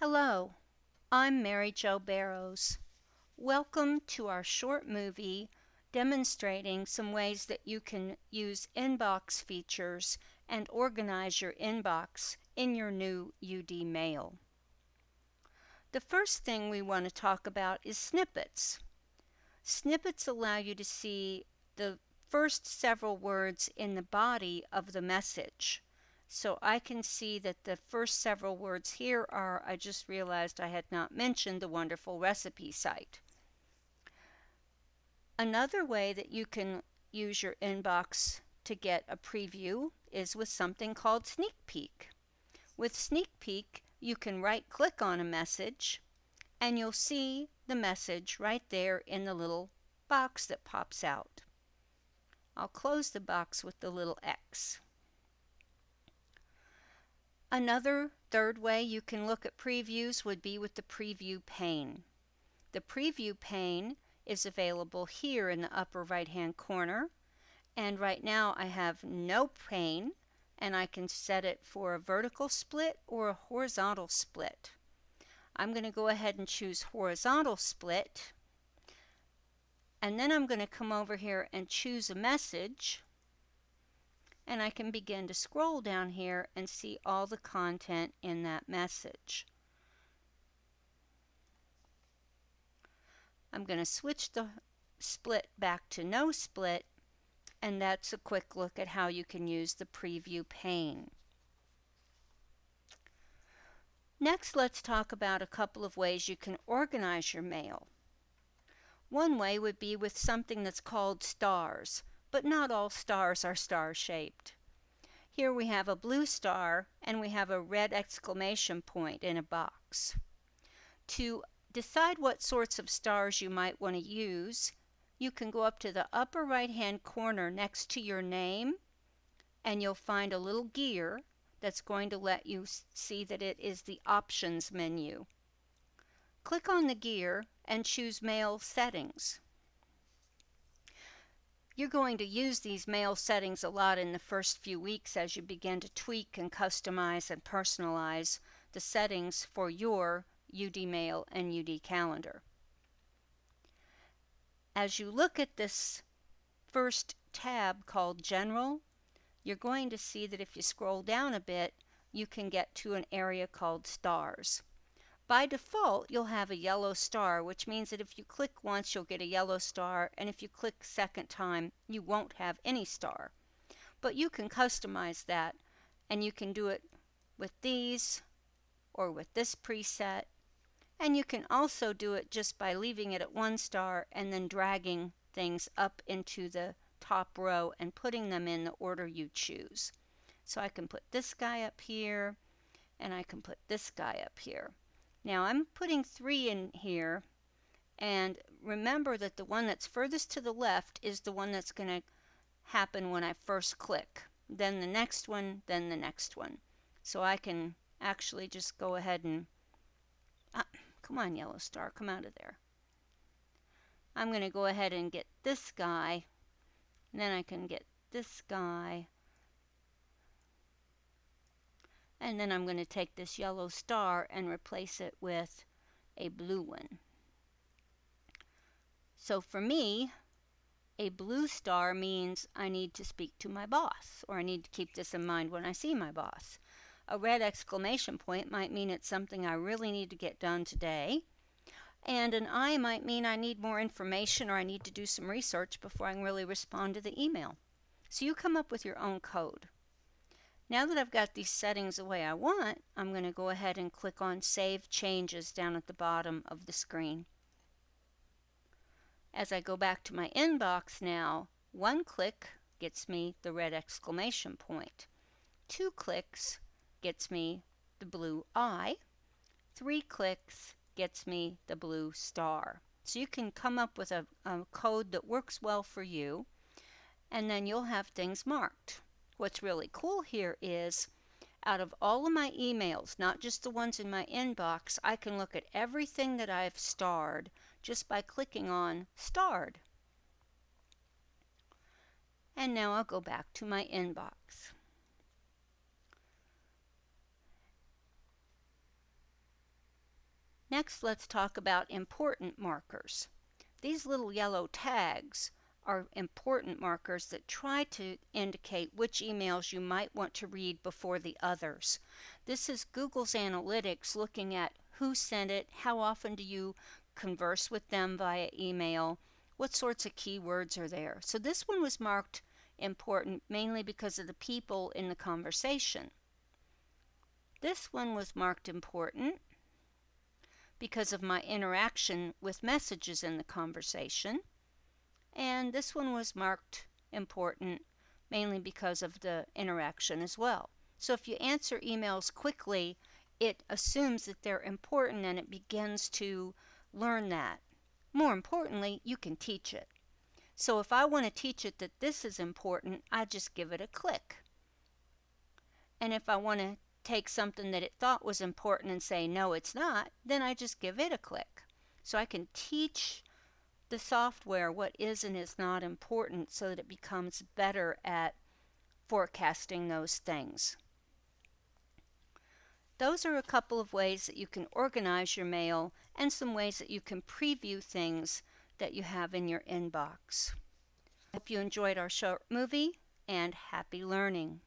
Hello, I'm Mary Jo Barrows. Welcome to our short movie demonstrating some ways that you can use inbox features and organize your inbox in your new UD mail. The first thing we want to talk about is snippets. Snippets allow you to see the first several words in the body of the message. So I can see that the first several words here are, I just realized I had not mentioned the wonderful recipe site. Another way that you can use your inbox to get a preview is with something called Sneak Peek. With Sneak Peek, you can right-click on a message and you'll see the message right there in the little box that pops out. I'll close the box with the little X. Another third way you can look at previews would be with the preview pane. The preview pane is available here in the upper right hand corner, and right now I have no pane and I can set it for a vertical split or a horizontal split. I'm going to go ahead and choose horizontal split, and then I'm going to come over here and choose a message, and I can begin to scroll down here and see all the content in that message. I'm going to switch the split back to no split, and that's a quick look at how you can use the preview pane. Next, let's talk about a couple of ways you can organize your mail. One way would be with something that's called stars, but not all stars are star-shaped. Here we have a blue star and we have a red exclamation point in a box. To decide what sorts of stars you might want to use, you can go up to the upper right-hand corner next to your name, and you'll find a little gear that's going to let you see that it is the options menu. Click on the gear and choose Mail Settings. You're going to use these mail settings a lot in the first few weeks as you begin to tweak and customize and personalize the settings for your UD Mail and UD Calendar. As you look at this first tab called General, you're going to see that if you scroll down a bit, you can get to an area called Stars. By default, you'll have a yellow star, which means that if you click once, you'll get a yellow star, and if you click second time, you won't have any star. But you can customize that, and you can do it with these or with this preset, and you can also do it just by leaving it at 1 star and then dragging things up into the top row and putting them in the order you choose. So I can put this guy up here, and I can put this guy up here. Now I'm putting 3 in here, and remember that the one that's furthest to the left is the one that's going to happen when I first click. Then the next one, then the next one. So I can actually just go ahead and, come on yellow star, come out of there. I'm going to go ahead and get this guy, and then I can get this guy, and then I'm going to take this yellow star and replace it with a blue one. So for me, a blue star means I need to speak to my boss, or I need to keep this in mind when I see my boss. A red exclamation point might mean it's something I really need to get done today, and an I might mean I need more information or I need to do some research before I can really respond to the email. So you come up with your own code. Now that I've got these settings the way I want, I'm going to go ahead and click on Save Changes down at the bottom of the screen. As I go back to my inbox now, 1 click gets me the red exclamation point. 2 clicks gets me the blue I. 3 clicks gets me the blue star. So you can come up with a code that works well for you, and then you'll have things marked. What's really cool here is, out of all of my emails, not just the ones in my inbox, I can look at everything that I've starred just by clicking on Starred. And now I'll go back to my inbox. Next, let's talk about important markers. These little yellow tags are important markers that try to indicate which emails you might want to read before the others. This is Google's analytics looking at who sent it, how often do you converse with them via email, what sorts of keywords are there. So this one was marked important mainly because of the people in the conversation. This one was marked important because of my interaction with messages in the conversation. And this one was marked important mainly because of the interaction as well. So if you answer emails quickly, it assumes that they're important and it begins to learn that. More importantly, you can teach it. So if I want to teach it that this is important, I just give it a click. And if I want to take something that it thought was important and say, no, it's not, then I just give it a click. So I can teach the software what is and is not important so that it becomes better at forecasting those things. Those are a couple of ways that you can organize your mail and some ways that you can preview things that you have in your inbox. I hope you enjoyed our short movie and happy learning.